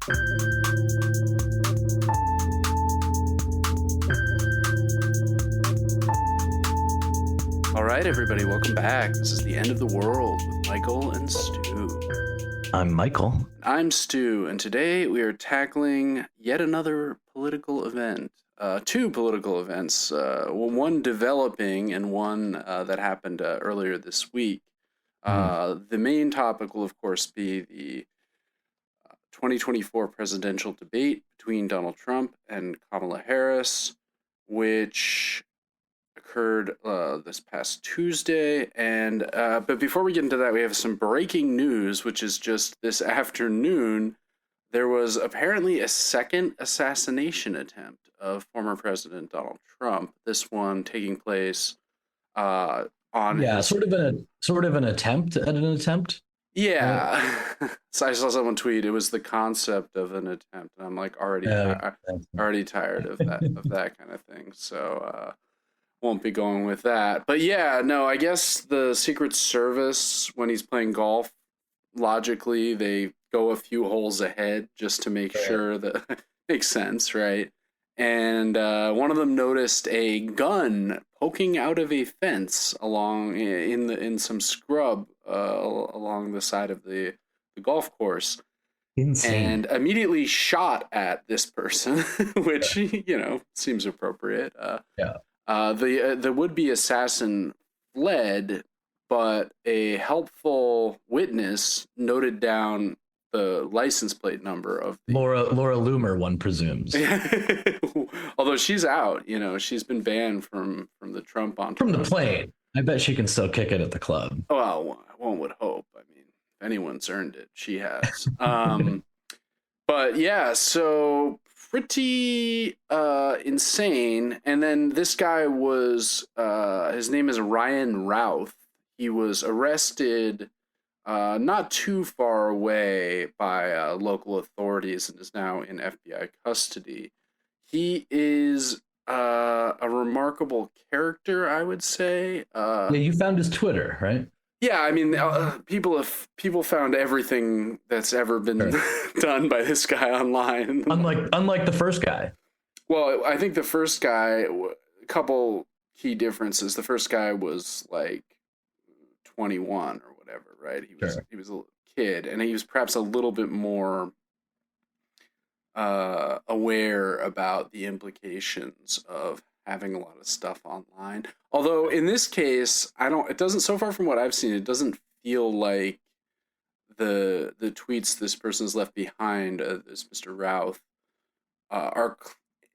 All right, everybody, welcome back. This is the end of the world with Michael and Stu. I'm Michael. I'm Stu, and today we are tackling yet another political event. Two political events, one developing and one that happened earlier this week. The main topic will, of course, be the 2024 presidential debate between Donald Trump and Kamala Harris, which occurred this past Tuesday. And but before we get into that, we have some breaking news, which is just this afternoon. There was apparently a second assassination attempt of former President Donald Trump. This one taking place on sort of an attempt at an attempt. Yeah. So I saw someone tweet it was the concept of an attempt, and I'm like already tired of that kind of thing. So won't be going with that. But yeah, no, I guess the Secret Service, when he's playing golf, logically they go a few holes ahead just to make sure that makes sense, right? And one of them noticed a gun poking out of a fence along in some scrub along the side of the golf course. Insane. And immediately shot at this person, which seems appropriate. The would-be assassin fled, but a helpful witness noted down the license plate number of the... Laura Loomer, one presumes. Although she's out, she's been banned from the Trump entourage. From the plane. I bet she can still kick it at the club. Well, one would hope. I mean, if anyone's earned it, she has. But yeah, so pretty insane. And then this guy was, his name is Ryan Routh. He was arrested not too far away by local authorities and is now in FBI custody. He is a remarkable character, I would say. Yeah, you found his Twitter, right? Yeah, I mean, people found everything that's ever been done by this guy online. Unlike the first guy. Well, I think the first guy, a couple key differences. The first guy was like 21 or whatever, right? He was a kid, and he was perhaps a little bit more aware about the implications of having a lot of stuff online. Although in this case, it doesn't, so far from what I've seen, it doesn't feel like the tweets this person's left behind, this Mr. Routh, are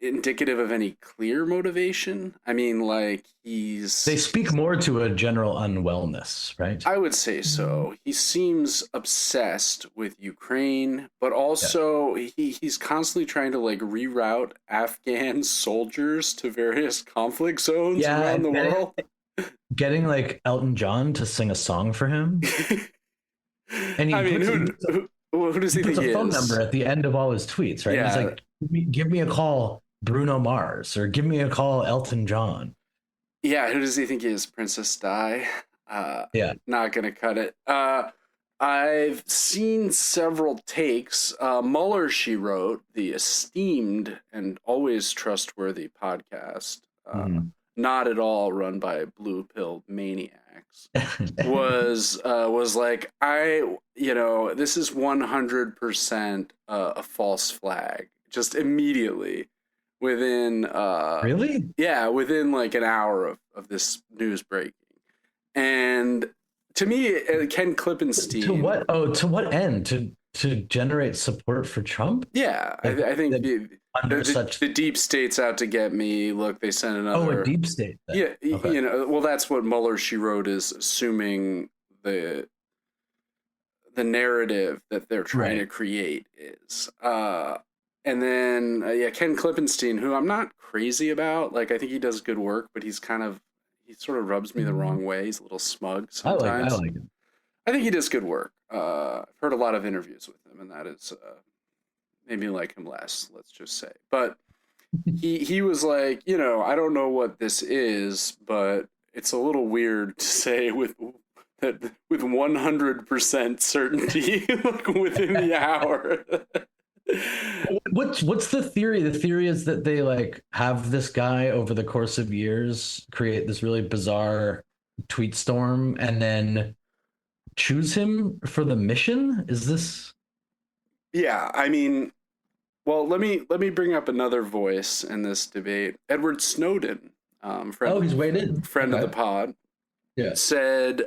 indicative of any clear motivation. I mean, like, they speak more to a general unwellness, right? I would say so. He seems obsessed with Ukraine, but also he's constantly trying to like reroute Afghan soldiers to various conflict zones around the world. Getting like Elton John to sing a song for him. And who does he think he is? He puts a phone number at the end of all his tweets, right? Yeah. He's like, give me a call, Bruno Mars, or give me a call, Elton John. Yeah, who does he think he is? Princess Di? Not gonna cut it. I've seen several takes. Mueller, she wrote, the esteemed and always trustworthy podcast, not at all run by blue-pilled maniacs, was like, this is 100% a false flag. Just immediately within really? Yeah, within like an hour of this news breaking. And to me, Ken Klippenstein, to what end? To generate support for Trump? Yeah, I think the deep state's out to get me. Look, they sent another a deep state then. Yeah, okay. Well, that's what Mueller, she wrote, is assuming the narrative that they're trying to create is. And then, Ken Klippenstein, who I'm not crazy about. Like, I think he does good work, but he sort of rubs me the wrong way. He's a little smug sometimes. I like him. I think he does good work. I've heard a lot of interviews with him, and that is made me like him less, let's just say. But he was like, I don't know what this is, but it's a little weird to say with 100% certainty within the hour What's the theory? The theory is that they like have this guy over the course of years create this really bizarre tweet storm and then choose him for the mission. Is this? Yeah, I mean, well, let me bring up another voice in this debate. Edward Snowden, He's weighed in. Friend of the pod, Yeah. said,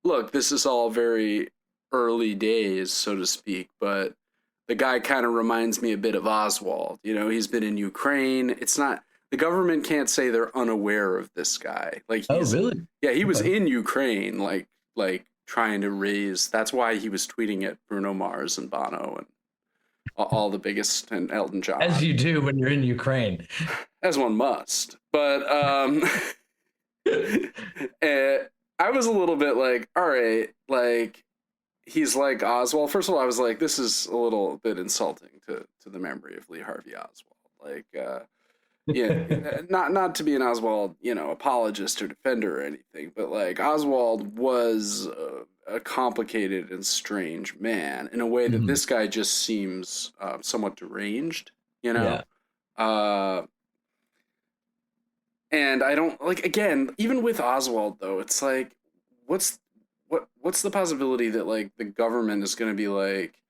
"Look, this is all very early days, so to speak, but the guy kind of reminds me a bit of Oswald. You know, he's been in Ukraine. It's not the government can't say they're unaware of this guy. Like, Really? Yeah, he was in Ukraine, like trying to raise. That's why he was tweeting at Bruno Mars and Bono and all the biggest, and Elton John, as you do when you're in Ukraine, as one must. But I was a little bit like, all right, like he's like Oswald. First of all, I was like, this is a little bit insulting to the memory of Lee Harvey Oswald. Like, yeah, not to be an Oswald, apologist or defender or anything, but like Oswald was a complicated and strange man in a way that this guy just seems somewhat deranged, Yeah. And I don't like, again, even with Oswald though, it's like, what's the possibility that like the government is going to be like,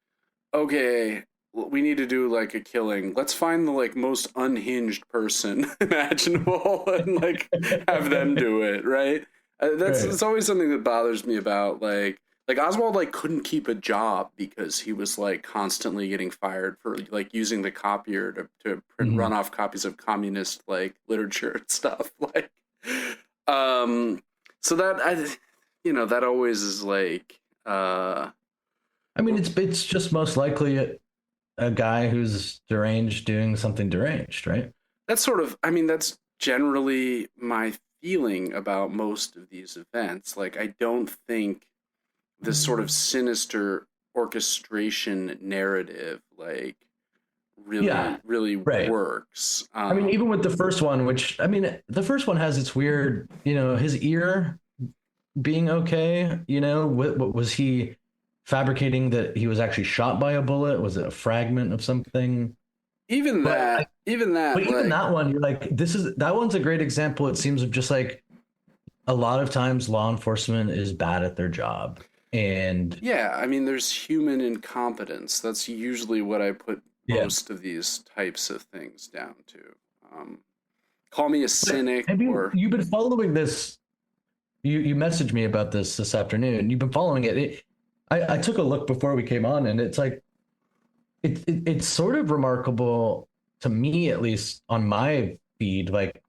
okay, we need to do like a killing. Let's find the like most unhinged person imaginable and like have them do it, right? It's always something that bothers me about like Oswald like couldn't keep a job because he was like constantly getting fired for like using the copier to print runoff copies of communist like literature and stuff. Like, so that that always is like. I mean, it's just most likely a guy who's deranged doing something deranged, right? That's that's generally my feeling about most of these events. Like, I don't think this sort of sinister orchestration narrative, like, really works. I mean, even with the first one, which, I mean, the first one has its weird, his ear being okay, what was he fabricating that he was actually shot by a bullet? Was it a fragment of something? Even that, but even that one, you're like, that one's a great example. It seems of just like a lot of times law enforcement is bad at their job. And yeah, I mean, there's human incompetence. That's usually what I put most of these types of things down to. Call me a cynic. You've been following this. You messaged me about this afternoon. You've been following it. I took a look before we came on, and it's like it's sort of remarkable to me, at least on my feed, like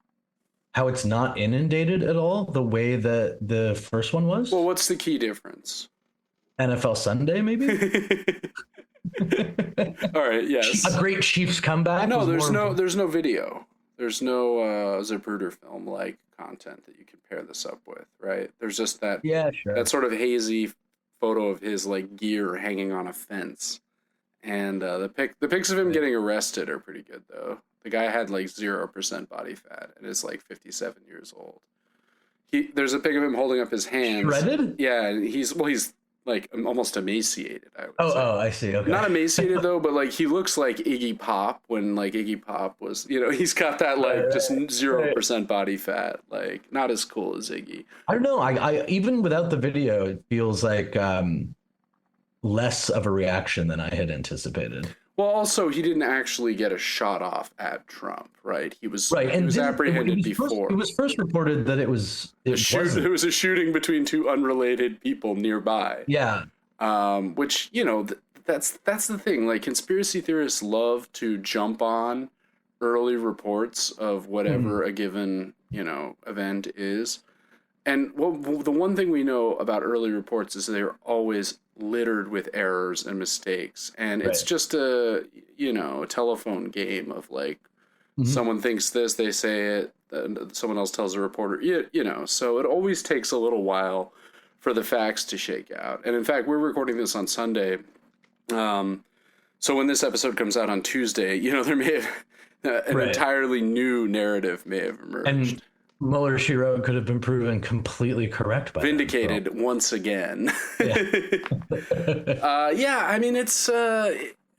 how it's not inundated at all the way that the first one was. Well, what's the key difference? NFL Sunday, maybe. All right. Yes. A great Chiefs comeback. No, there's no video. There's no Zapruder film like content that you can pair this up with, right? There's just that that sort of hazy photo of his like gear hanging on a fence, and the pics of him getting arrested are pretty good though. The guy had like 0% body fat and is like 57 years old. There's a pic of him holding up his hands. Shredded? Yeah, and he's like almost emaciated. I would say. I see. Okay. Not emaciated though, but like he looks like Iggy Pop when like Iggy Pop was, he's got that like just 0% body fat, like not as cool as Iggy. I don't know. I even without the video, it feels like less of a reaction than I had anticipated. Well, also he didn't actually get a shot off at Trump, right? He was apprehended before. It was first reported that it was a shooting between two unrelated people nearby. Yeah. Which that's the thing. Like conspiracy theorists love to jump on early reports of whatever a given event is. And the one thing we know about early reports is they're always littered with errors and mistakes, and it's just a telephone game of like someone thinks this, they say it, and someone else tells a reporter, so it always takes a little while for the facts to shake out. And in fact, we're recording this on Sunday, so when this episode comes out on Tuesday, there may have an entirely new narrative may have emerged. And Mueller, she wrote, could have been proven completely correct by vindicated once again. Yeah. I mean, it's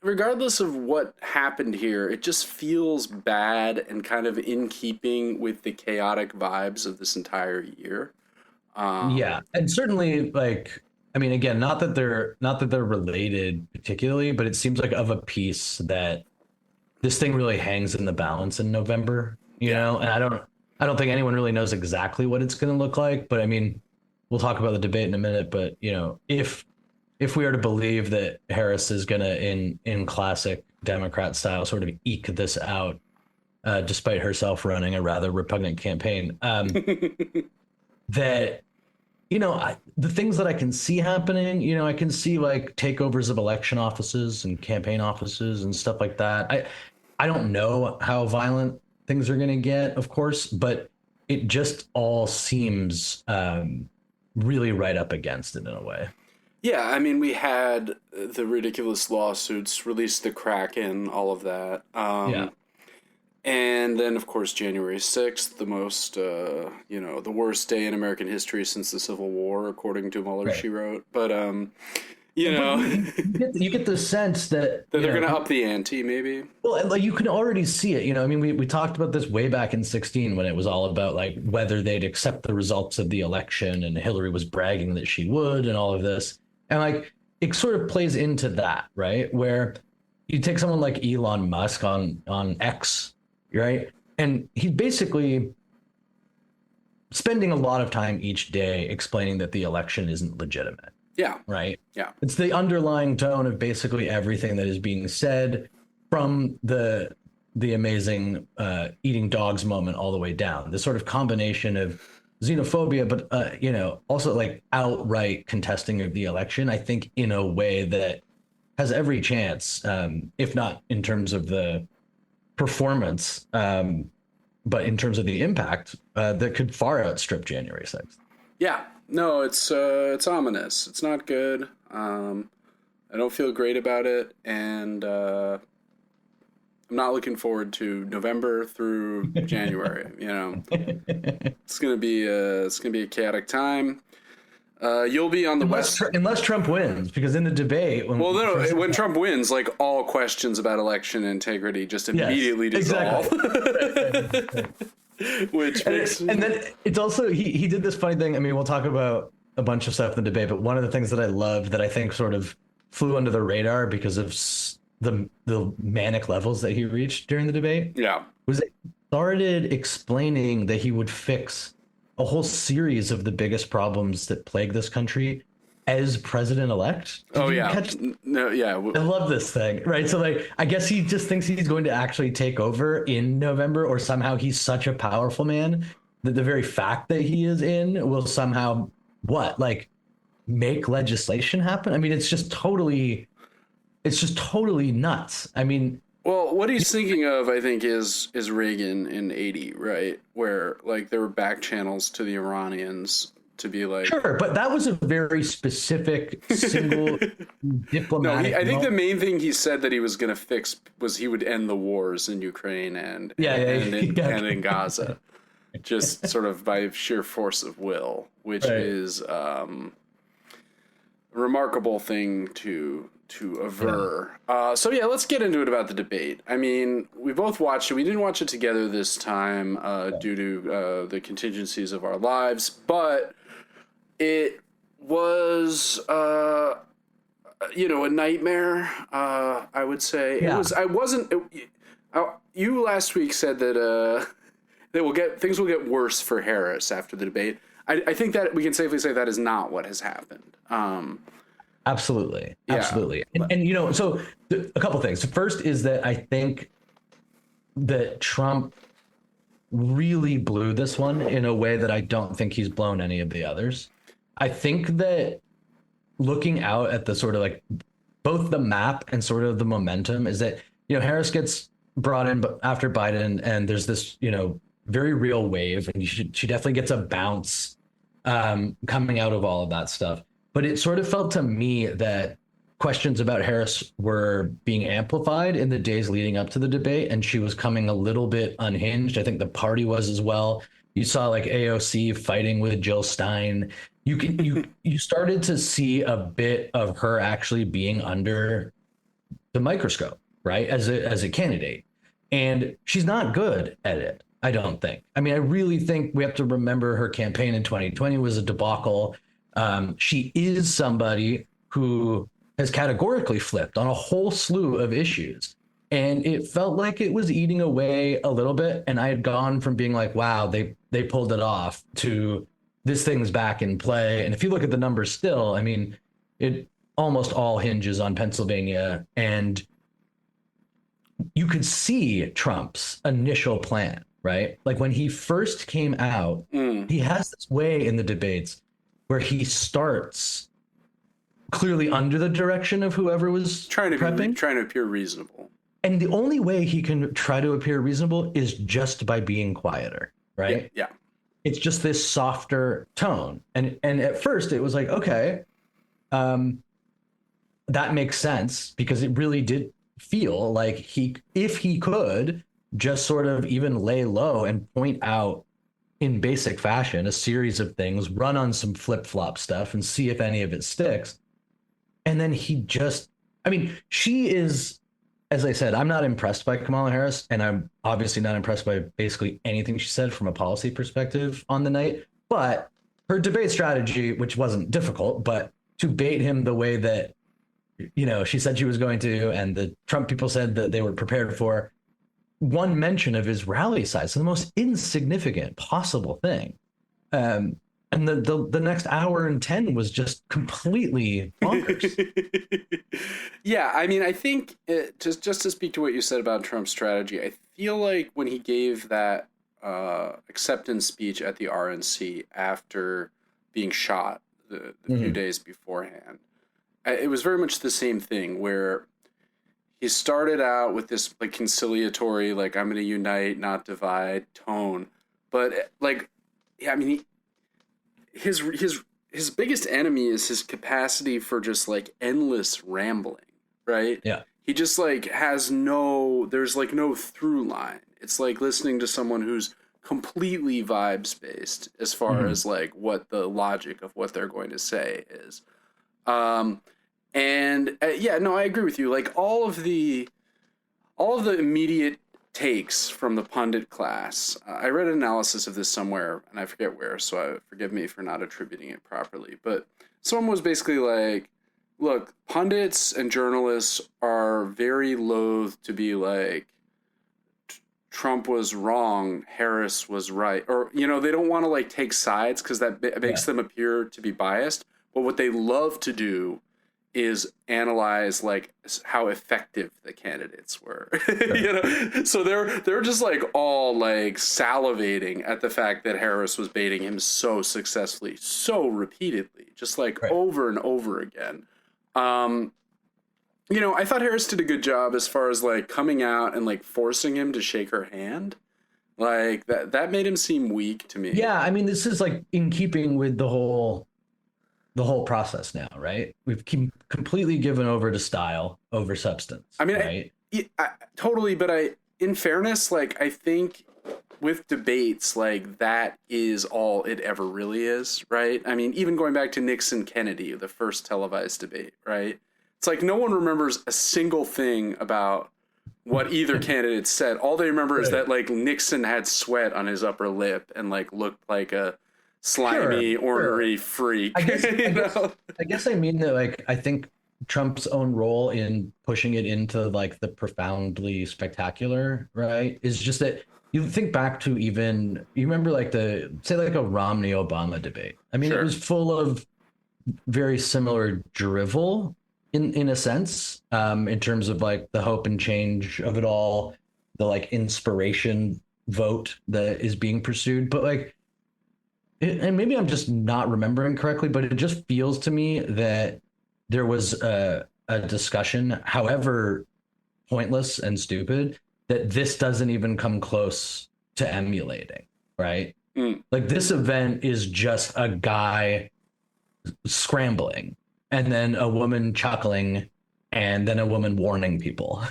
regardless of what happened here, it just feels bad and kind of in keeping with the chaotic vibes of this entire year. Yeah, and certainly like I mean again, not that they're related particularly, but it seems like of a piece that this thing really hangs in the balance in November, Yeah. and I don't think anyone really knows exactly what it's going to look like, but I mean, we'll talk about the debate in a minute, but if we are to believe that Harris is going to in classic Democrat style sort of eke this out despite herself running a rather repugnant campaign, that the things that I can see happening, I can see like takeovers of election offices and campaign offices and stuff like that. I don't know how violent things are going to get, of course, but it just all seems really right up against it in a way. Yeah, I mean, we had the ridiculous lawsuits, released the Kraken, all of that. Yeah. And then, of course, January 6th, the most, the worst day in American history since the Civil War, according to Mueller, Right. she wrote. But, You get the sense that they're going to up the ante, maybe. well, like you can already see it. I mean, we talked about this way back in 2016 when it was all about like whether they'd accept the results of the election, and Hillary was bragging that she would, and all of this, and like it sort of plays into that, right? Where you take someone like Elon Musk on X, right, and he's basically spending a lot of time each day explaining that the election isn't legitimate. Yeah. Right. Yeah. It's the underlying tone of basically everything that is being said from the amazing eating dogs moment all the way down. This sort of combination of xenophobia, but also like outright contesting of the election. I think in a way that has every chance, if not in terms of the performance, but in terms of the impact, that could far outstrip January 6th. Yeah. No, it's ominous. It's not good. I don't feel great about it, and I'm not looking forward to November through January. It's gonna be a chaotic time. You'll be on the unless Trump wins, because in the debate, when Trump wins, like all questions about election integrity just immediately dissolve. Exactly. Which makes and then it's also he did this funny thing. I mean, we'll talk about a bunch of stuff in the debate, but one of the things that I loved that I think sort of flew under the radar because of the manic levels that he reached during the debate, was that he started explaining that he would fix a whole series of the biggest problems that plague this country as president-elect. No, yeah. I love this thing, right? So, like, I guess he just thinks he's going to actually take over in November, or somehow he's such a powerful man that the very fact that he is in will somehow, make legislation happen? I mean, it's just totally nuts. I mean... Well, what he's thinking of, I think, is Reagan in '80, right? Where, like, there were back channels to the Iranians to be like... Sure, but that was a very specific, single diplomatic... No, I think the main thing he said that he was going to fix was he would end the wars in Ukraine and in Gaza, just sort of by sheer force of will, which is a remarkable thing to aver. So let's get into it about the debate. I mean, we both watched it. We didn't watch it together this time due to the contingencies of our lives, but it was a nightmare. I would say it was. I wasn't. You last week said that things will get worse for Harris after the debate. I think that we can safely say that is not what has happened. Absolutely. And so a couple things. The first is that I think that Trump really blew this one in a way that I don't think he's blown any of the others. I think that looking out at the sort of like both the map and sort of the momentum is that, Harris gets brought in after Biden, and there's this, very real wave, and she definitely gets a bounce coming out of all of that stuff. But it sort of felt to me that questions about Harris were being amplified in the days leading up to the debate, and she was coming a little bit unhinged. I think the party was as well. You saw like AOC fighting with Jill Stein. You started to see a bit of her actually being under the microscope, right? As a candidate. And she's not good at it, I don't think. I mean, I really think we have to remember her campaign in 2020 was a debacle. She is somebody who has categorically flipped on a whole slew of issues. And it felt like it was eating away a little bit. And I had gone from being like, wow, they pulled it off to this thing's back in play. And if you look at the numbers still, I mean, it almost all hinges on Pennsylvania. And you could see Trump's initial plan, right? Like when he first came out, he has this way in the debates where he starts clearly under the direction of whoever was trying to appear reasonable. And the only way he can try to appear reasonable is just by being quieter, right? Yeah. It's just this softer tone. And at first it was like, okay, that makes sense, because it really did feel like if he could just sort of even lay low and point out in basic fashion a series of things, run on some flip-flop stuff and see if any of it sticks. And then she is, as I said, I'm not impressed by Kamala Harris, and I'm obviously not impressed by basically anything she said from a policy perspective on the night. But her debate strategy, which wasn't difficult, but to bait him the way that, she said she was going to, and the Trump people said that they were prepared for, one mention of his rally size, so the most insignificant possible thing. And the next hour and 10 was just completely bonkers. Yeah, I mean, I think just to speak to what you said about Trump's strategy, I feel like when he gave that acceptance speech at the RNC after being shot the few days beforehand, it was very much the same thing, where he started out with this like conciliatory, like I'm going to unite, not divide tone, but like, yeah, I mean, his biggest enemy is his capacity for just like endless rambling, right? Yeah. He just like there's like no through line. It's like listening to someone who's completely vibes based as far as like what the logic of what they're going to say is. Yeah, no, I agree with you. Like all of the immediate takes from the pundit class. I read an analysis of this somewhere, and I forget where, so forgive me for not attributing it properly. But someone was basically like, look, pundits and journalists are very loath to be like, Trump was wrong, Harris was right. Or, they don't want to like take sides because that makes them appear to be biased. But what they love to do is analyze like how effective the candidates were. So they're just like all like salivating at the fact that Harris was baiting him so successfully, so repeatedly, just like over and over again. I thought Harris did a good job as far as like coming out and like forcing him to shake her hand. Like that made him seem weak to me. Yeah, I mean, this is like in keeping with the whole process now, right? We've completely given over to style over substance. I mean, right? I totally, but in fairness, like I think with debates, like that is all it ever really is, right? I mean, even going back to Nixon Kennedy, the first televised debate, right? It's like no one remembers a single thing about what either candidate said. All they remember is that like Nixon had sweat on his upper lip and like looked like a slimy, ornery freak. I guess I mean that, like, I think Trump's own role in pushing it into like the profoundly spectacular, right, is just that you think back to you remember like say like a Romney Obama debate. I mean, it was full of very similar drivel in a sense, in terms of like the hope and change of it all, the like inspiration vote that is being pursued, but like. And maybe I'm just not remembering correctly, but it just feels to me that there was a discussion, however pointless and stupid, that this doesn't even come close to emulating, right? Like this event is just a guy scrambling and then a woman chuckling and then a woman warning people,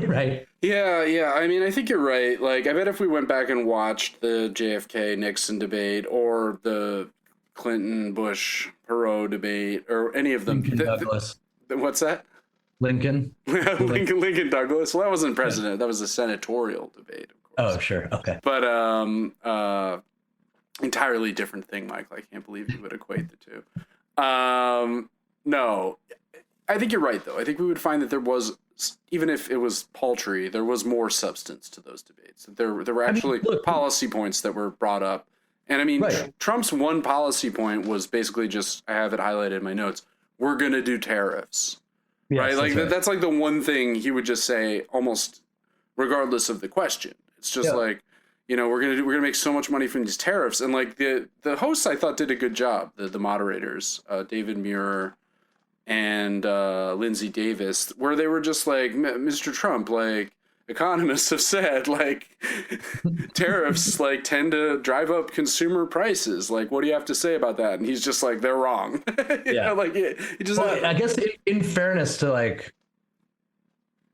right? Yeah. I mean, I think you're right. Like, I bet if we went back and watched the JFK-Nixon debate or the Clinton-Bush-Perot debate or any of them... Douglas. What's that? Lincoln. Lincoln Douglas. Well, that wasn't president. That was a senatorial debate, of course. Oh, sure. Okay. But entirely different thing, Michael. I can't believe you would equate the two. No, I think you're right, though. I think we would find that there was, even if it was paltry, there was more substance to those debates. There were actually policy points that were brought up. And I mean, Trump's one policy point was basically just, I have it highlighted in my notes, we're going to do tariffs. Yes, right? Like that's like the one thing he would just say almost regardless of the question. It's just like, you know, we're gonna make so much money from these tariffs. And like the hosts, I thought, did a good job. The moderators, David Muir and Lindsay Davis, where they were just like, Mr. Trump, like, economists have said, like, tariffs like tend to drive up consumer prices. Like, what do you have to say about that? And he's just like, they're wrong. You know, like he just. Well, I guess in fairness to like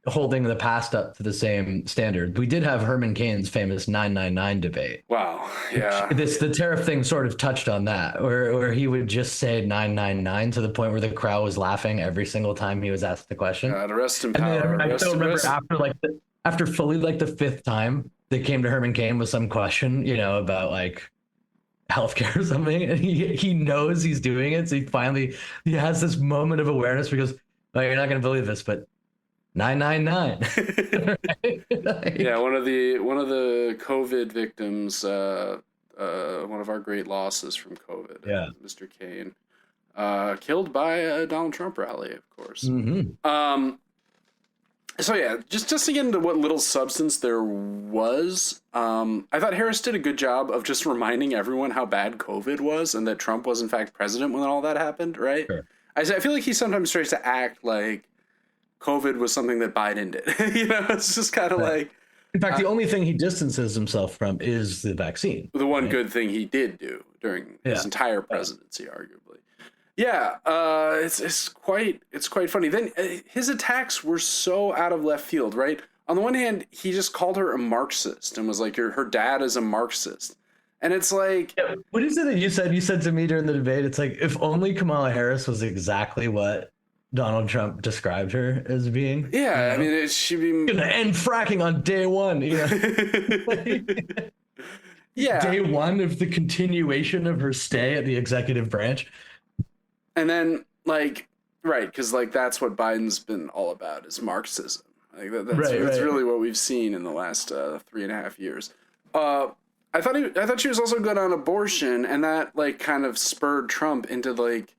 holding the past up to the same standard, we did have Herman Cain's famous 999 debate. Wow. Yeah. The tariff thing sort of touched on that, where he would just say 999 to the point where the crowd was laughing every single time he was asked the question. God, rest in power. I still remember after fully like the fifth time they came to Herman Cain with some question, you know, about like healthcare or something, and he knows he's doing it, so he has this moment of awareness because, oh, you're not going to believe this, but 999. Right? Yeah, one of the COVID victims, one of our great losses from COVID. Yeah, Mr. Cain, killed by a Donald Trump rally, of course. Mm-hmm. So yeah, just to get into what little substance there was, I thought Harris did a good job of just reminding everyone how bad COVID was and that Trump was in fact president when all that happened, right? Sure. I feel like he sometimes tries to act like COVID was something that Biden did. You know, it's just kind of like. In fact, the only thing he distances himself from is the vaccine. The one good thing he did do during his entire presidency, arguably. Yeah, it's quite funny. Then his attacks were so out of left field, right? On the one hand, he just called her a Marxist and was like, her dad is a Marxist. And it's like... Yeah, what is it that you said? You said to me during the debate, it's like, if only Kamala Harris was exactly what Donald Trump described her as being. Yeah, you know? I mean, she'd be... Gonna end fracking on day one. You know? Yeah. Day one of the continuation of her stay at the executive branch. And then, like, right, because, like, that's what Biden's been all about, is Marxism. Like, that's really what we've seen in the last 3.5 years. I thought she was also good on abortion, and that, like, kind of spurred Trump into, like,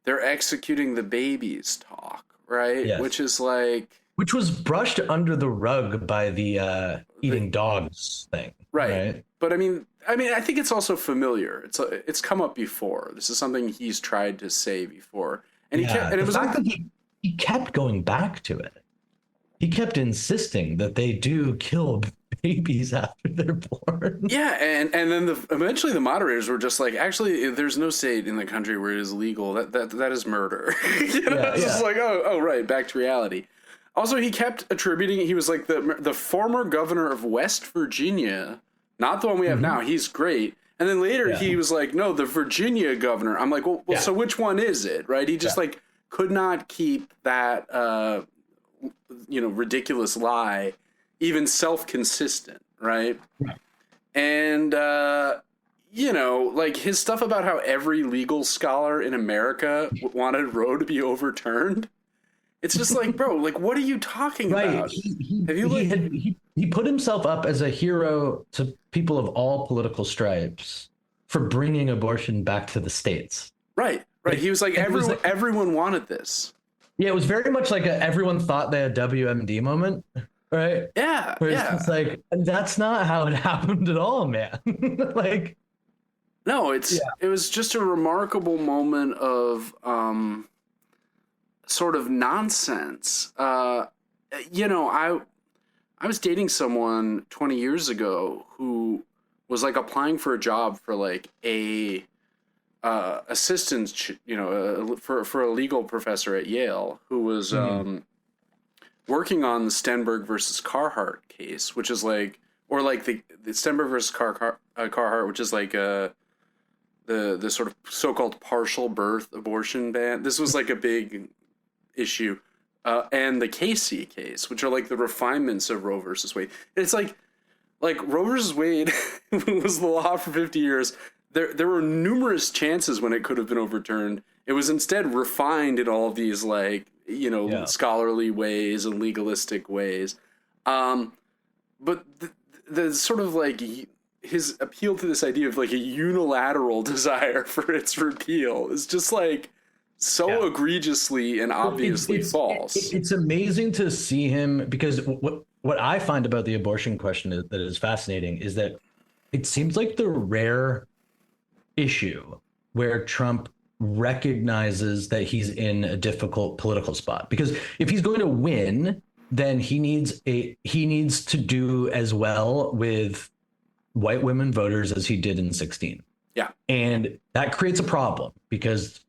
they're executing the babies talk, right? Yes. Which is, like... Which was brushed under the rug by the eating dogs thing. Right. But, I mean, I think it's also familiar. It's come up before. This is something he's tried to say before, and he kept going back to it. He kept insisting that they do kill babies after they're born. Yeah, and then eventually the moderators were just like, actually, there's no state in the country where it is legal. That is murder. You know, it's just like, oh, right, back to reality. Also, he kept attributing. He was like the former governor of West Virginia. Not the one we have now. He's great. And then later he was like, no, the Virginia governor. I'm like, well, so which one is it? Right. He just like could not keep that, ridiculous lie, even self-consistent. Right. And, like his stuff about how every legal scholar in America wanted Roe to be overturned. It's just like, bro, like, what are you talking about? He put himself up as a hero to people of all political stripes for bringing abortion back to the states. Right. He was like, everyone wanted this. Yeah, it was very much like everyone thought they had WMD moment, right? Yeah. Where it's like, that's not how it happened at all, man. Like, no, it was just a remarkable moment of sort of nonsense. I was dating someone 20 years ago who was like applying for a job for like a assistant, for a legal professor at Yale who was working on the Stenberg versus Carhart case, which is like, or like the Stenberg versus Carhart, which is like the sort of so-called partial birth abortion ban. This was like a big issue and the Casey case, which are like the refinements of Roe versus Wade. It's like Roe versus Wade was the law for 50 years. There were numerous chances when it could have been overturned. It was instead refined in all of these scholarly ways and legalistic ways. But the sort of like his appeal to this idea of like a unilateral desire for its repeal is just like so egregiously and obviously false. It's amazing to see him, because what I find about the abortion question that is fascinating is that it seems like the rare issue where Trump recognizes that he's in a difficult political spot. Because if he's going to win, then he needs to do as well with white women voters as he did in 2016. Yeah. And that creates a problem because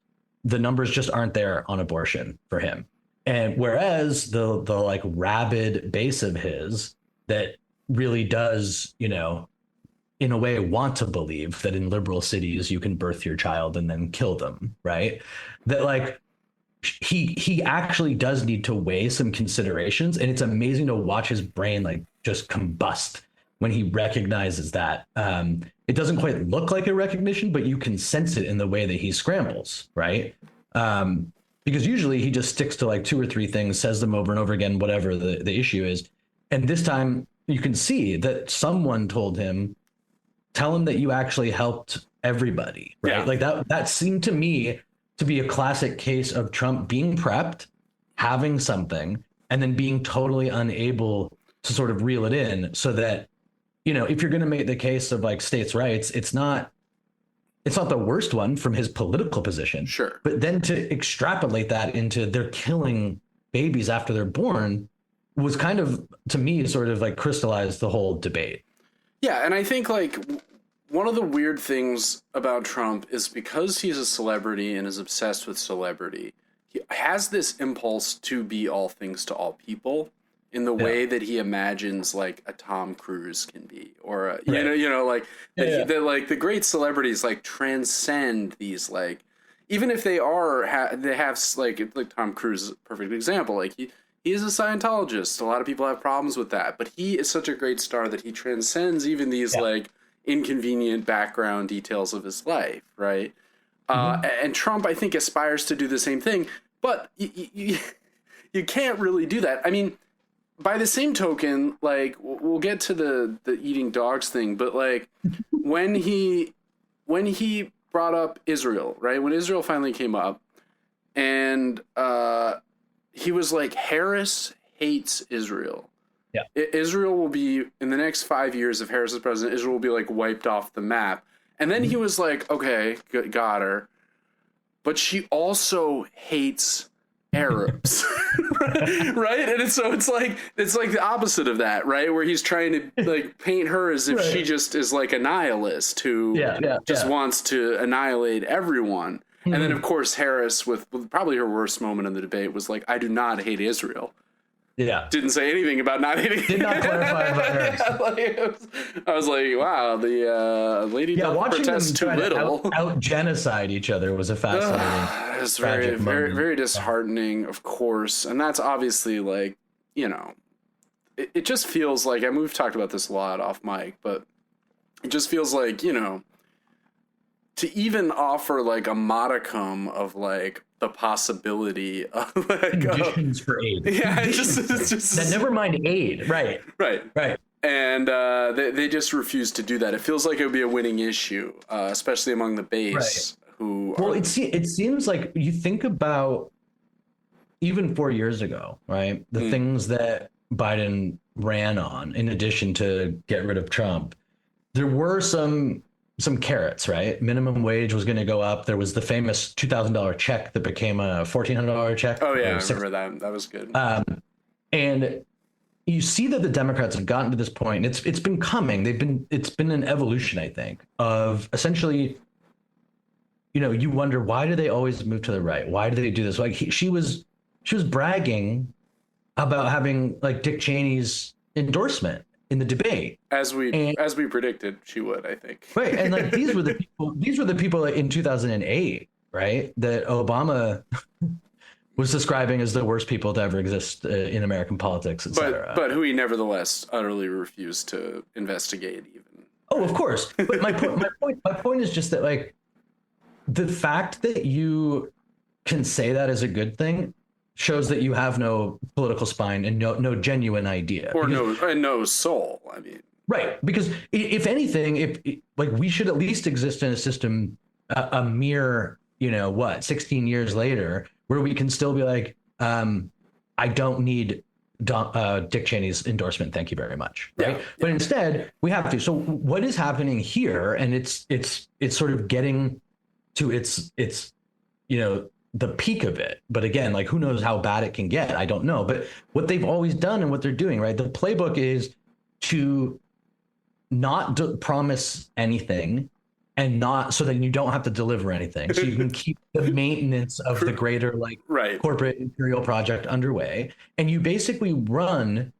the numbers just aren't there on abortion for him. And whereas the like rabid base of his that really does, in a way want to believe that in liberal cities you can birth your child and then kill them, right? That like he actually does need to weigh some considerations, and it's amazing to watch his brain like just combust when he recognizes that. It doesn't quite look like a recognition, but you can sense it in the way that he scrambles, right? Because usually he just sticks to like two or three things, says them over and over again, whatever the issue is. And this time you can see that someone told him, tell him that you actually helped everybody, right? Yeah. Like that seemed to me to be a classic case of Trump being prepped, having something, and then being totally unable to sort of reel it in, so that, if you're going to make the case of like states' rights, it's not the worst one from his political position. Sure. But then to extrapolate that into they're killing babies after they're born was kind of, to me, sort of like crystallized the whole debate. Yeah, and I think like one of the weird things about Trump is because he's a celebrity and is obsessed with celebrity, he has this impulse to be all things to all people in the way that he imagines like a Tom Cruise can be, or that like the great celebrities like transcend these, like, even if they have like Tom Cruise is a perfect example. Like he is a Scientologist. A lot of people have problems with that, but he is such a great star that he transcends even these like inconvenient background details of his life, right? And Trump, I think, aspires to do the same thing, but you can't really do that. I mean, by the same token, like we'll get to the eating dogs thing, but like when he brought up Israel, right? When Israel finally came up, and he was like, Harris hates Israel. Yeah. Israel will be, in the next 5 years, if Harris is president, Israel will be like wiped off the map. And then he was like, okay, got her. But she also hates Arabs. Right? And it's like the opposite of that, right? Where he's trying to like paint her as if she just is like a nihilist who wants to annihilate everyone. And then, of course, Harris, with probably her worst moment in the debate, was like, I do not hate Israel. Yeah. Didn't say anything about not hating. Did not clarify about Harris. I was like, wow, the lady protests too little. Out genocide each other was a fascinating. It's very, very, very disheartening, of course. And that's obviously like, it just feels like, I mean, we've talked about this a lot off mic, but it just feels like, to even offer like a modicum of like the possibility of like conditions for aid. Yeah, it's just never mind aid. Right. And they just refuse to do that. It feels like it would be a winning issue, especially among the base who. Well, it seems like you think about even 4 years ago, right? The things that Biden ran on, in addition to get rid of Trump, there were some carrots, right? Minimum wage was going to go up. There was the famous $2,000 check that became a $1,400 check. Oh yeah, I remember that. That was good. And you see that the Democrats have gotten to this point. It's been coming. It's been an evolution, I think, of essentially, you wonder, why do they always move to the right? Why do they do this? Like she was bragging about having like Dick Cheney's endorsement in the debate, as we predicted she would, I think. Right, and like these were the people in 2008, right, that Obama was describing as the worst people to ever exist in American politics, etc. But who he nevertheless utterly refused to investigate even. Oh, of course. But my point is just that, like, the fact that you can say that is a good thing shows that you have no political spine and no genuine idea. Or no soul, I mean. Right. Because if anything, if like, we should at least exist in a system a mere, 16 years later, where we can still be like, I don't need Dick Cheney's endorsement. Thank you very much. Right. Yeah. But instead we have to. So what is happening here? And it's sort of getting to its the peak of it. But again, like, who knows how bad it can get? I don't know. But what they've always done and what they're doing, right? The playbook is to not promise anything, and not so that you don't have to deliver anything. So you can keep the maintenance of the greater, like, right, corporate imperial project underway. And you basically run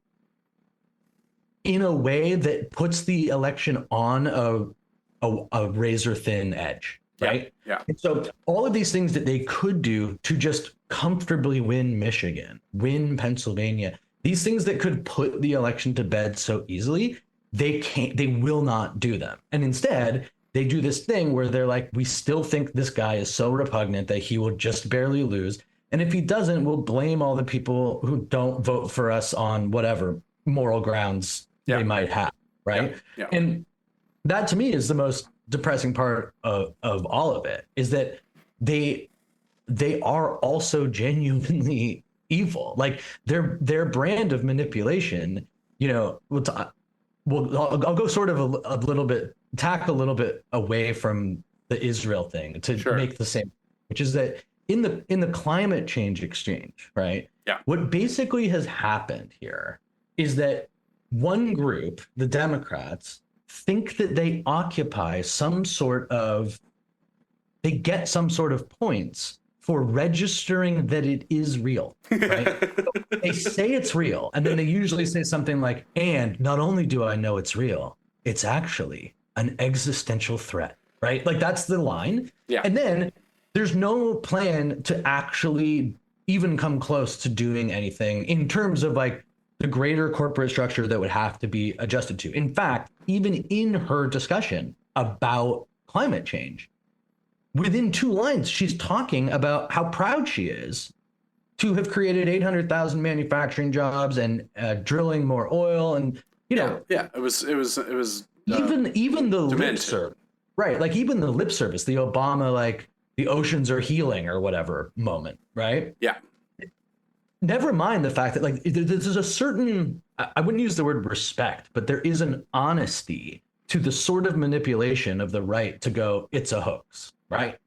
in a way that puts the election on a razor thin edge. Right. Yeah. And so all of these things that they could do to just comfortably win Michigan, win Pennsylvania, these things that could put the election to bed so easily, they will not do them. And instead, they do this thing where they're like, we still think this guy is so repugnant that he will just barely lose. And if he doesn't, we'll blame all the people who don't vote for us on whatever moral grounds they might have. Right. Yeah. And that, to me, is the most depressing part of all of it, is that they are also genuinely evil. Like, their brand of manipulation, I'll go sort of a little bit, tack a little bit away from the Israel thing to make the same, which is that in the climate change exchange, right? Yeah. What basically has happened here is that one group, the Democrats, think that they occupy they get some sort of points for registering that it is real, right? So they say it's real, and then they usually say something like, and not only do I know it's real, it's actually an existential threat, right? Like, that's the line. Yeah. And then there's no plan to actually even come close to doing anything in terms of, like, the greater corporate structure that would have to be adjusted to. In fact, even in her discussion about climate change, within 2 lines, she's talking about how proud she is to have created 800,000 manufacturing jobs and drilling more oil, and it was even the lip service, right? Like, even the lip service, the Obama, like, the oceans are healing or whatever moment, right? Yeah. Never mind the fact that, like, there's a certain, I wouldn't use the word respect, but there is an honesty to the sort of manipulation of the right to go, it's a hoax, right?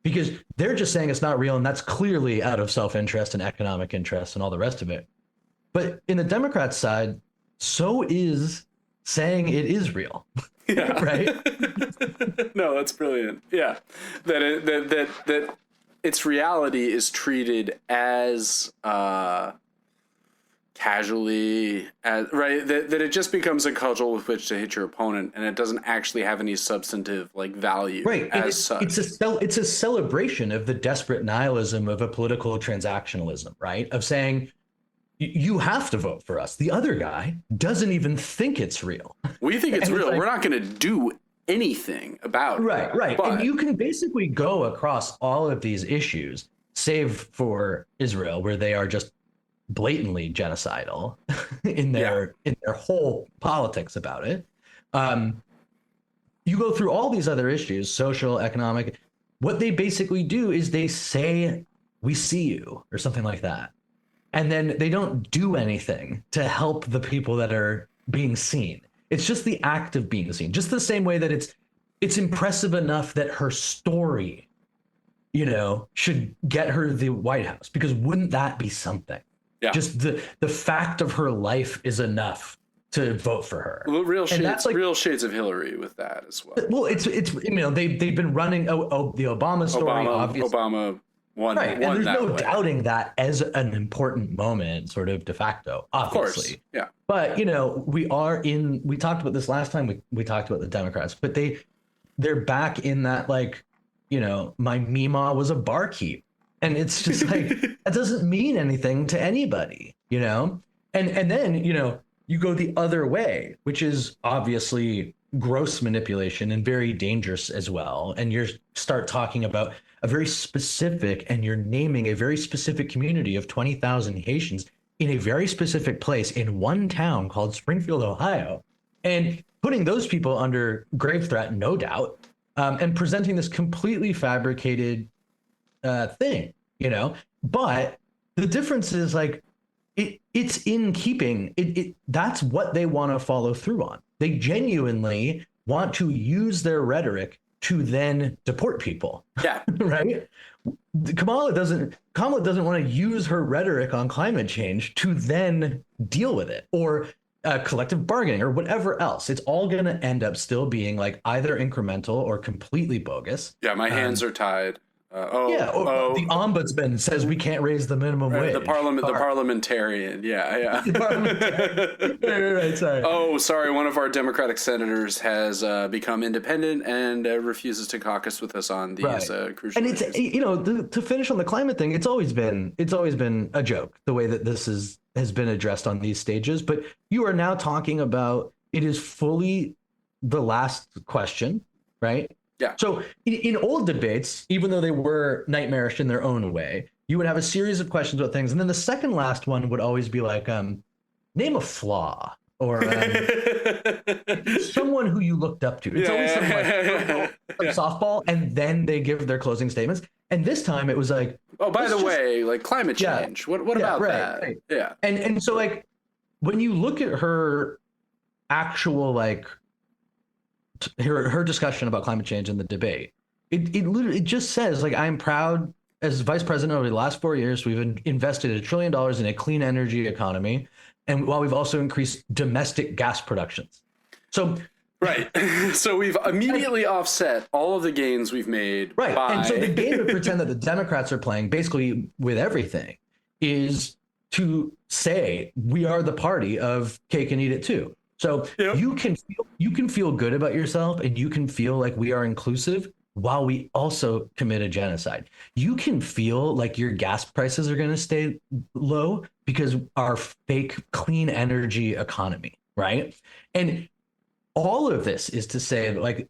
Because they're just saying it's not real, and that's clearly out of self-interest and economic interest and all the rest of it. But in the Democrats' side, so is saying it is real. Yeah. Right? No, that's brilliant. Yeah. That its reality is treated as casually, as right, that it just becomes a cudgel with which to hit your opponent, and it doesn't actually have any substantive, like, value, right? As such. It's a celebration of the desperate nihilism of a political transactionalism, right? Of saying, you have to vote for us. The other guy doesn't even think it's real. We think it's real. Like, we're not going to do anything about it. Right. But, and you can basically go across all of these issues, save for Israel, where they are just blatantly genocidal in their whole politics about it. You go through all these other issues, social, economic. What they basically do is they say, we see you, or something like that. And then they don't do anything to help the people that are being seen. It's just the act of being seen, just the same way that it's impressive enough that her story, should get her the White House, because wouldn't that be something? Yeah. Just the fact of her life is enough to vote for her. Well, real shades of Hillary with that as well. Well, it's they've been running the Obama story. Obama won. Right, and there's no doubting that as an important moment, sort of de facto, obviously. Of course, yeah. But we talked about this last time. We talked about the Democrats, but they're back in that, like, my Meemaw was a barkeep. And it's just like, that doesn't mean anything to anybody, you know? And then, you know, you go the other way, which is obviously gross manipulation and very dangerous as well. And you start talking about a very specific, and you're naming a very specific community of 20,000 Haitians in a very specific place in one town called Springfield, Ohio, and putting those people under grave threat, no doubt, and presenting this completely fabricated thing, you know. But the difference is like it's in keeping. That's what they want to follow through on. They genuinely want to use their rhetoric to then deport people. Yeah. Right. Kamala doesn't want to use her rhetoric on climate change to then deal with it, or collective bargaining or whatever else. It's all going to end up still being like either incremental or completely bogus. Yeah, my hands are tied. The ombudsman says we can't raise the minimum wage. The parliamentarian. Yeah. Right, sorry. Oh, sorry. One of our Democratic senators has become independent and refuses to caucus with us on these crucial issues. And it's, you know, to finish on the climate thing, it's always been a joke the way that this has been addressed on these stages. But you are now talking about it is fully the last question, right? Yeah. So in old debates, even though they were nightmarish in their own way, you would have a series of questions about things. And then the second last one would always be like, name a flaw, or someone who you looked up to. It's always something like softball, and then they give their closing statements. And this time it was like, oh, by the way, like climate change. What about that? Right. Yeah. And so like when you look at her actual like her discussion about climate change in the debate, it just says like, I'm proud as vice president over the last 4 years, we've invested $1 trillion in a clean energy economy. And while we've also increased domestic gas productions. So, right. So we've immediately offset all of the gains we've made. Right. And so the game to pretend that the Democrats are playing basically with everything is to say we are the party of cake and eat it too. So you can feel good about yourself, and you can feel like we are inclusive while we also commit a genocide. You can feel like your gas prices are going to stay low because our fake clean energy economy, right? And all of this is to say that, like,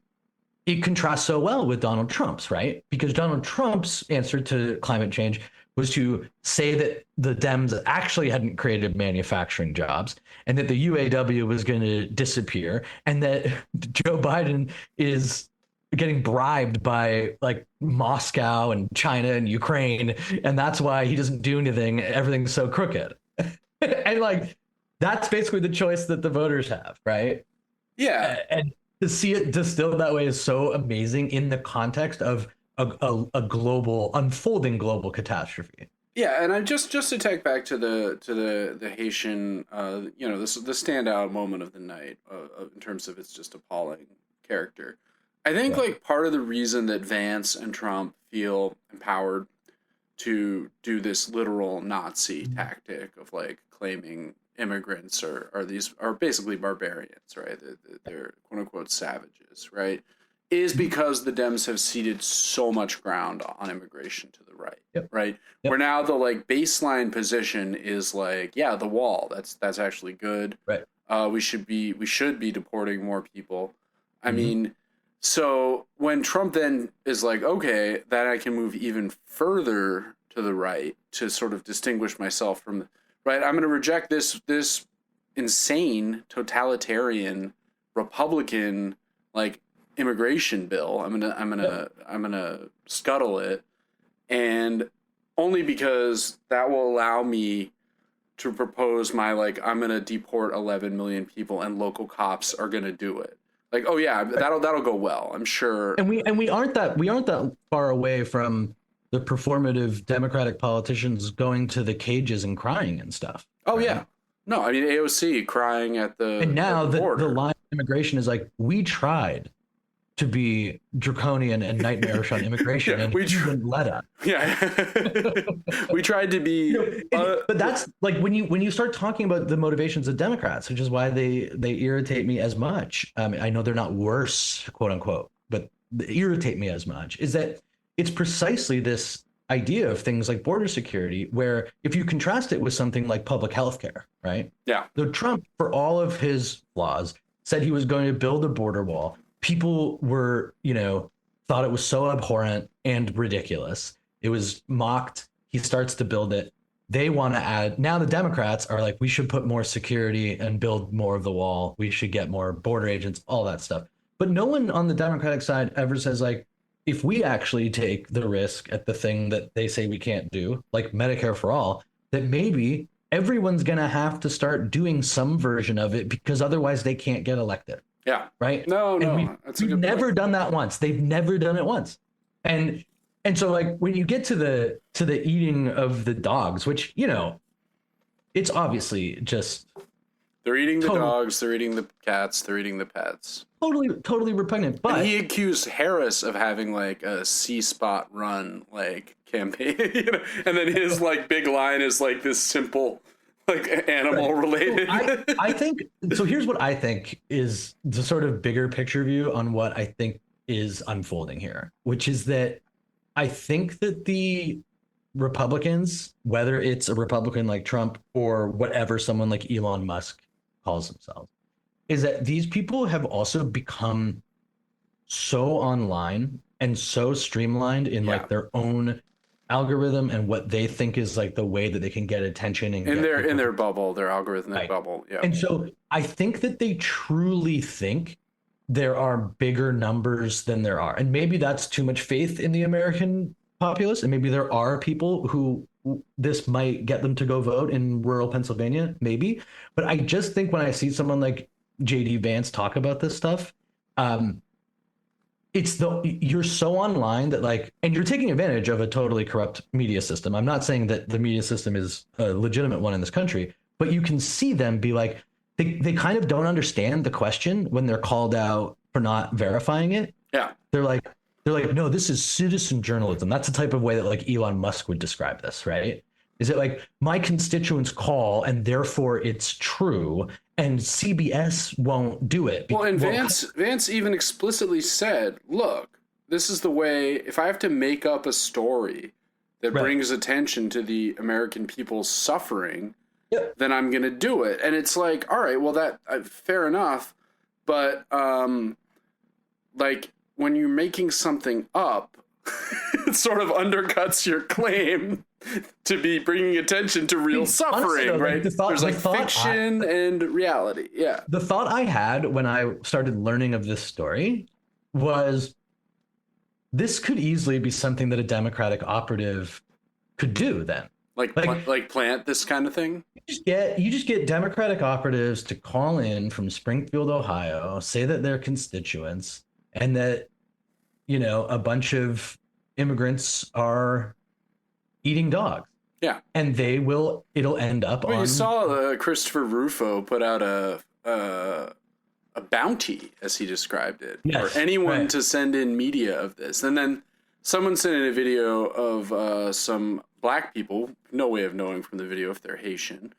it contrasts so well with Donald Trump's, right? Because Donald Trump's answer to climate change was to say that the Dems actually hadn't created manufacturing jobs, and that the UAW was going to disappear, and that Joe Biden is getting bribed by like Moscow and China and Ukraine, and that's why he doesn't do anything. Everything's so crooked. And like, that's basically the choice that the voters have, right? Yeah. And to see it distilled that way is so amazing in the context of a global, unfolding global catastrophe. Yeah, and I just to take back to the Haitian, you know, the standout moment of the night in terms of its just appalling character. I think like part of the reason that Vance and Trump feel empowered to do this literal Nazi tactic of like claiming immigrants are basically barbarians, right? They're quote unquote savages, right? Is because the Dems have ceded so much ground on immigration to the right, right? Yep. Where now the like baseline position is like, yeah, the wall. That's actually good. Right. We should be deporting more people. I mean, so when Trump then is like, okay, that I can move even further to the right to sort of distinguish myself from, right? I'm going to reject this insane totalitarian Republican like immigration bill. I'm gonna scuttle it, and only because that will allow me to propose my like I'm gonna deport 11 million people, and local cops are gonna do it. Like, oh yeah, that'll go well, I'm sure. And we aren't that far away from the performative Democratic politicians going to the cages and crying and stuff. Oh right? Yeah. No, I mean AOC crying at the and now the line of immigration is like, we tried to be draconian and nightmarish on immigration, and we didn't let us. Yeah, we tried to be. But that's like when you start talking about the motivations of Democrats, which is why they irritate me as much. I know they're not worse, quote unquote, but they irritate me as much. Is that it's precisely this idea of things like border security, where if you contrast it with something like public health care, right? Yeah. So Trump, for all of his flaws, said he was going to build a border wall. People were, thought it was so abhorrent and ridiculous. It was mocked. He starts to build it. They want to add. Now the Democrats are like, we should put more security and build more of the wall. We should get more border agents, all that stuff. But no one on the Democratic side ever says, like, if we actually take the risk at the thing that they say we can't do, like Medicare for all, that maybe everyone's going to have to start doing some version of it, because otherwise they can't get elected. Yeah. Right. No, we've never done that once. They've never done it once. And so, like, when you get to the eating of the dogs, which, it's obviously just, they're eating the dogs, they're eating the cats, they're eating the pets. Totally repugnant. But and he accused Harris of having like a C-spot run like campaign, and then his like big line is like this simple like animal related. So I think so. Here's what I think is the sort of bigger picture view on what I think is unfolding here, which is that I think that the Republicans, whether it's a Republican like Trump or whatever someone like Elon Musk calls themselves, is that these people have also become so online and so streamlined in like their own algorithm and what they think is like the way that they can get attention and in their bubble, their algorithmic bubble. Yeah. And so I think that they truly think there are bigger numbers than there are. And maybe that's too much faith in the American populace. And maybe there are people who this might get them to go vote in rural Pennsylvania, maybe. But I just think when I see someone like JD Vance talk about this stuff, you're so online that like, and you're taking advantage of a totally corrupt media system. I'm not saying that the media system is a legitimate one in this country, but you can see them be like, they kind of don't understand the question when they're called out for not verifying it. Yeah. They're like, no, this is citizen journalism. That's the type of way that like Elon Musk would describe this, right? Is it like my constituents call and therefore it's true and CBS won't do it? Well, and Vance even explicitly said, look, this is the way, if I have to make up a story that brings attention to the American people's suffering, then I'm going to do it. And it's like, all right, well, that fair enough. But like when you're making something up, it sort of undercuts your claim to be bringing attention to real suffering, honestly, right? There's like fiction and reality. Yeah. The thought I had when I started learning of this story was this could easily be something that a Democratic operative could do then. Like plant this kind of thing? You just get Democratic operatives to call in from Springfield, Ohio, say that they're constituents and that, a bunch of immigrants are eating dogs. Yeah. And it'll end up on... You saw Christopher Rufo put out a bounty, as he described it, for anyone to send in media of this. And then someone sent in a video of some black people, no way of knowing from the video if they're Haitian,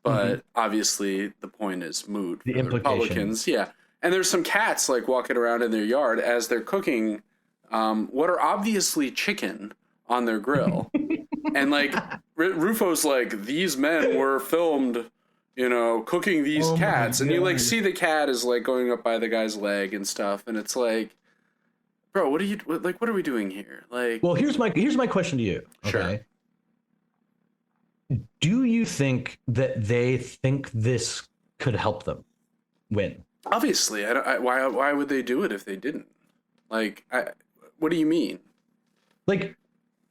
but obviously the point is moot for the Republicans. Yeah. And there's some cats like walking around in their yard as they're cooking what are obviously chicken on their grill. And like Rufo's like, these men were filmed, cooking these cats. And you like see the cat is like going up by the guy's leg and stuff. And it's like, bro, what are we doing here? Like, well, here's my question to you. Okay? Sure. Do you think that they think this could help them win? Obviously. Why would they do it if they didn't? Like, what do you mean? Like,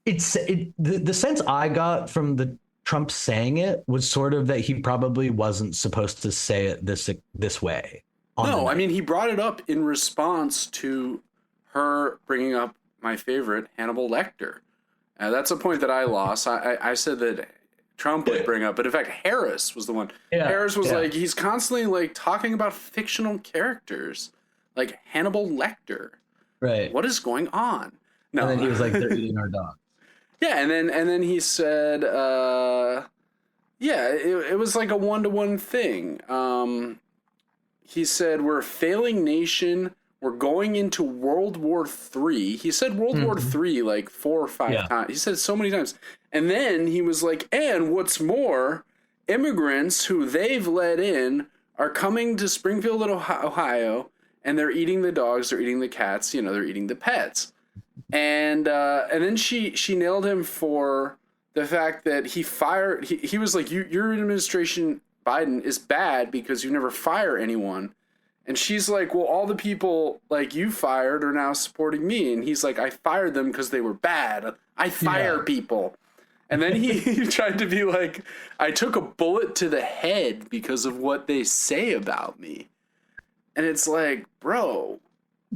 the sense I got from the Trump saying it was sort of that he probably wasn't supposed to say it this way. No, I mean, he brought it up in response to her bringing up my favorite, Hannibal Lecter. That's a point that I lost. I said that Trump would bring up, but in fact, Harris was the one. Yeah, Harris was like, he's constantly like talking about fictional characters, like Hannibal Lecter. Right. What is going on? No. And then he was like, they're eating our dog. Yeah, and then he said, it was like a one-to-one thing. He said, we're a failing nation we're going into World War III. He said World War III like 4 or 5 times. He said it so many times. And then he was like, and what's more, immigrants who they've let in are coming to Springfield, Ohio, and they're eating the dogs, they're eating the cats, they're eating the pets. And then she nailed him for the fact that he was like, your administration, Biden, is bad because you never fire anyone. And she's like, well, all the people like you fired are now supporting me. And he's like, I fired them because they were bad. I fire people. And then he tried to be like, I took a bullet to the head because of what they say about me. And it's like, bro,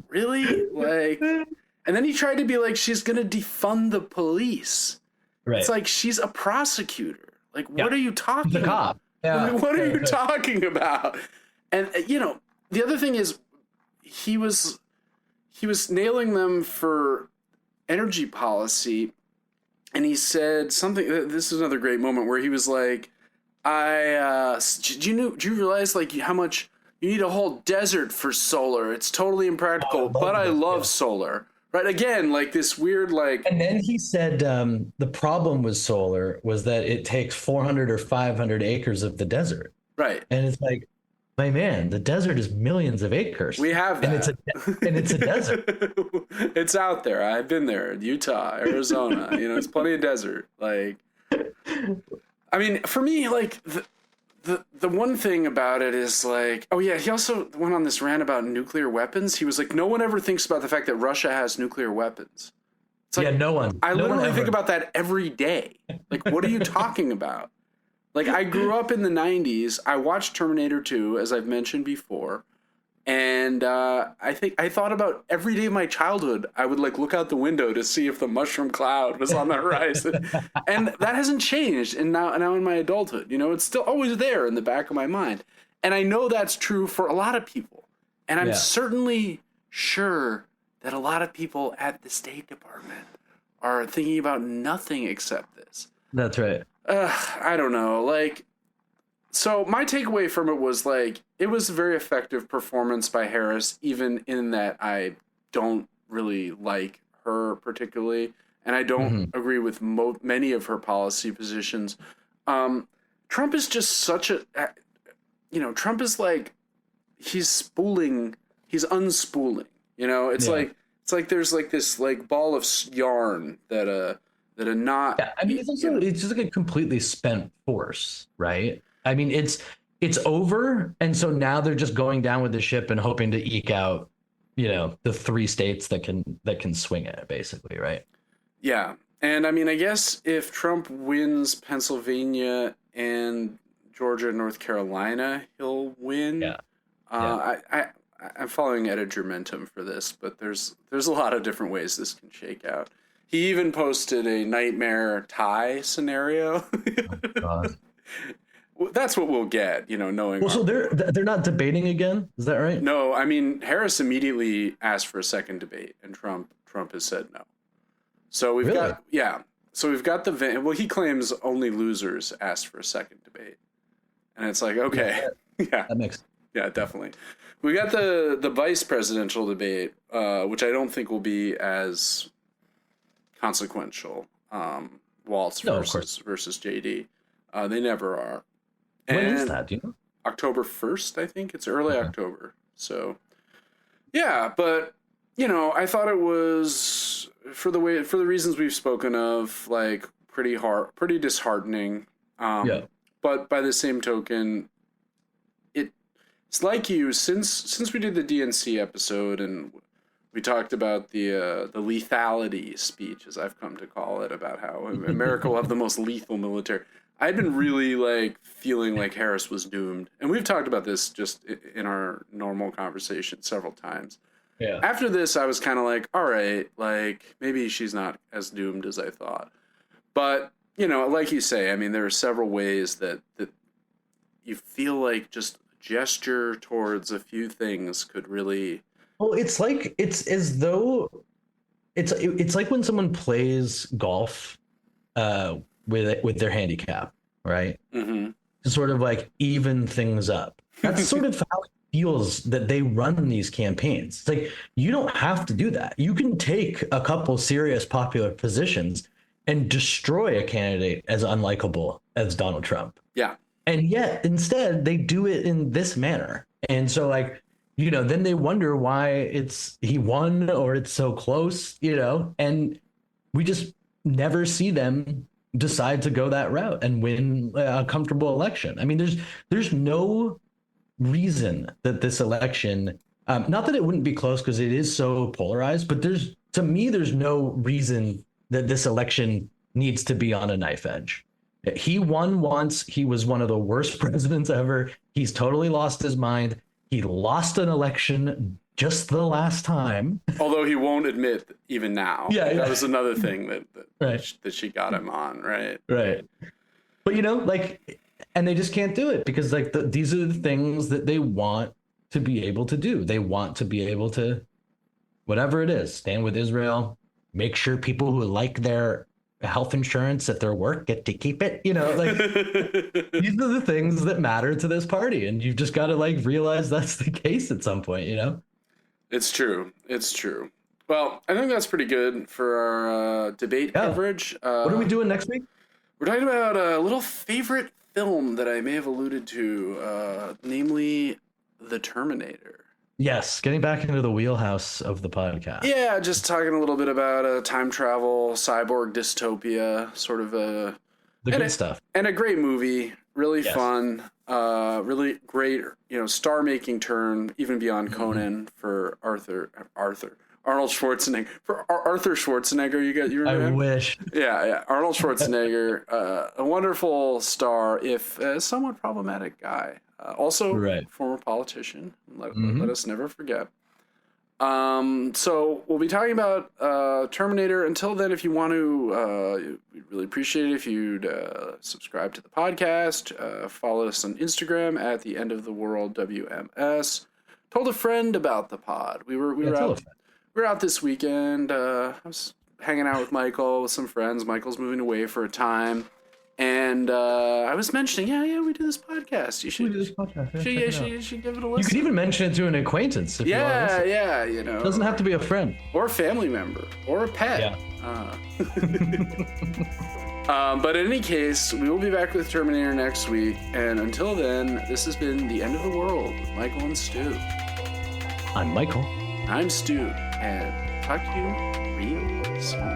really? Like, and then he tried to be like, she's going to defund the police. Right. It's like, she's a prosecutor. Like, what are you talking about? Cop. Yeah. What are you talking about? And, the other thing is he was nailing them for energy policy. And he said something, this is another great moment where he was like, do you realize like how much you need a whole desert for solar? It's totally impractical, but I love solar. Right. Again, like this weird, like. And then he said the problem with solar was that it takes 400 or 500 acres of the desert. Right. And it's like, my man, the desert is millions of acres. We have that. And it's a desert. It's out there. I've been there. Utah, Arizona. It's plenty of desert. Like, I mean, for me, like the one thing about it is like, oh yeah, he also went on this rant about nuclear weapons. He was like, no one ever thinks about the fact that Russia has nuclear weapons. It's like, no one. I literally think about that every day. Like, what are you talking about? Like, I grew up in the 90s. I watched Terminator 2, as I've mentioned before. And I thought about every day of my childhood, I would like look out the window to see if the mushroom cloud was on the horizon. And that hasn't changed. And now in my adulthood, it's still always there in the back of my mind. And I know that's true for a lot of people. And I'm certainly sure that a lot of people at the State Department are thinking about nothing except this. That's right. I don't know. Like, so my takeaway from it was like, it was a very effective performance by Harris, even in that I don't really like her particularly. And I don't agree with many of her policy positions. Trump is just such a, Trump is like, he's unspooling, it's like there's like this like ball of yarn that a knot. Yeah, I mean, it's just like a completely spent force, right? I mean, it's over, and so now they're just going down with the ship and hoping to eke out, the 3 states that can swing it, basically, right? Yeah, and I mean, I guess if Trump wins Pennsylvania and Georgia and North Carolina, he'll win. Yeah. I'm following Ed Germentum for this, but there's a lot of different ways this can shake out. He even posted a nightmare tie scenario. Oh, God. That's what we'll get, knowing. Well, so they're not debating again? Is that right? No, I mean, Harris immediately asked for a second debate, and Trump has said no. So we've got he claims only losers asked for a second debate, and it's like, okay, that makes definitely. We got the vice presidential debate, which I don't think will be as consequential. Waltz versus JD. They never are. When is that? Do you know? October 1st, I think. It's early October. So, yeah, but I thought it was for the reasons we've spoken of, like pretty disheartening. But by the same token, it's like since we did the DNC episode and we talked about the lethality speech, as I've come to call it, about how America will have the most lethal military. I'd been really like feeling like Harris was doomed. And we've talked about this just in our normal conversation several times. Yeah. After this, I was kind of like, all right, like maybe she's not as doomed as I thought. But, like you say, I mean, there are several ways that you feel like just gesture towards a few things could really. Well, it's as though it's like when someone plays golf with their handicap, right? Mm-hmm. To sort of like even things up. That's sort of how it feels that they run these campaigns. It's like, you don't have to do that. You can take a couple serious popular positions and destroy a candidate as unlikable as Donald Trump. Yeah. And yet instead they do it in this manner. And so, like, you know, then they wonder why he won or it's so close, you know, and we just never see them decide to go that route and win a comfortable election. I mean, there's no reason that this election, not that it wouldn't be close because it is so polarized, but to me, there's no reason that this election needs to be on a knife edge. He won once. He was one of the worst presidents ever. He's totally lost his mind. He lost an election just the last time. Although he won't admit even now. Yeah, that was another thing right. that she got him on, right? Right. But, you know, like, and they just can't do it because, like, these are the things that they want to be able to do. They want to be able to, whatever it is, stand with Israel, make sure people who like their health insurance at their work get to keep it, you know, like these are the things that matter to this party, and you've just got to, like, realize that's the case at some point, you know. It's true. Well, I think that's pretty good for our debate coverage. What are we doing next week? We're talking about a little favorite film that I may have alluded to, namely The Terminator. Yes, getting back into the wheelhouse of the podcast. Yeah, just talking a little bit about time travel, cyborg dystopia, sort of the good stuff. And a great movie, really fun, really great, you know, star-making turn, even beyond Conan for Arnold Schwarzenegger. For Arthur Schwarzenegger, you remember him? I wish. Yeah, Arnold Schwarzenegger, a wonderful star, if a somewhat problematic guy. Also, former politician. Let us never forget. So we'll be talking about Terminator. Until then, if you want to, we'd really appreciate it if you'd subscribe to the podcast, follow us on Instagram at the End of the World WMS. Told a friend about the pod. We were out this weekend. I was hanging out with Michael with some friends. Michael's moving away for a time. And I was mentioning, we do this podcast. You should do this podcast. You should give it a listen. You could even mention it to an acquaintance. If you want to you know. It doesn't have to be a friend. Or a family member. Or a pet. Yeah. But in any case, we will be back with Terminator next week. And until then, this has been The End of the World with Michael and Stu. I'm Michael. I'm Stu. And talk to you real soon.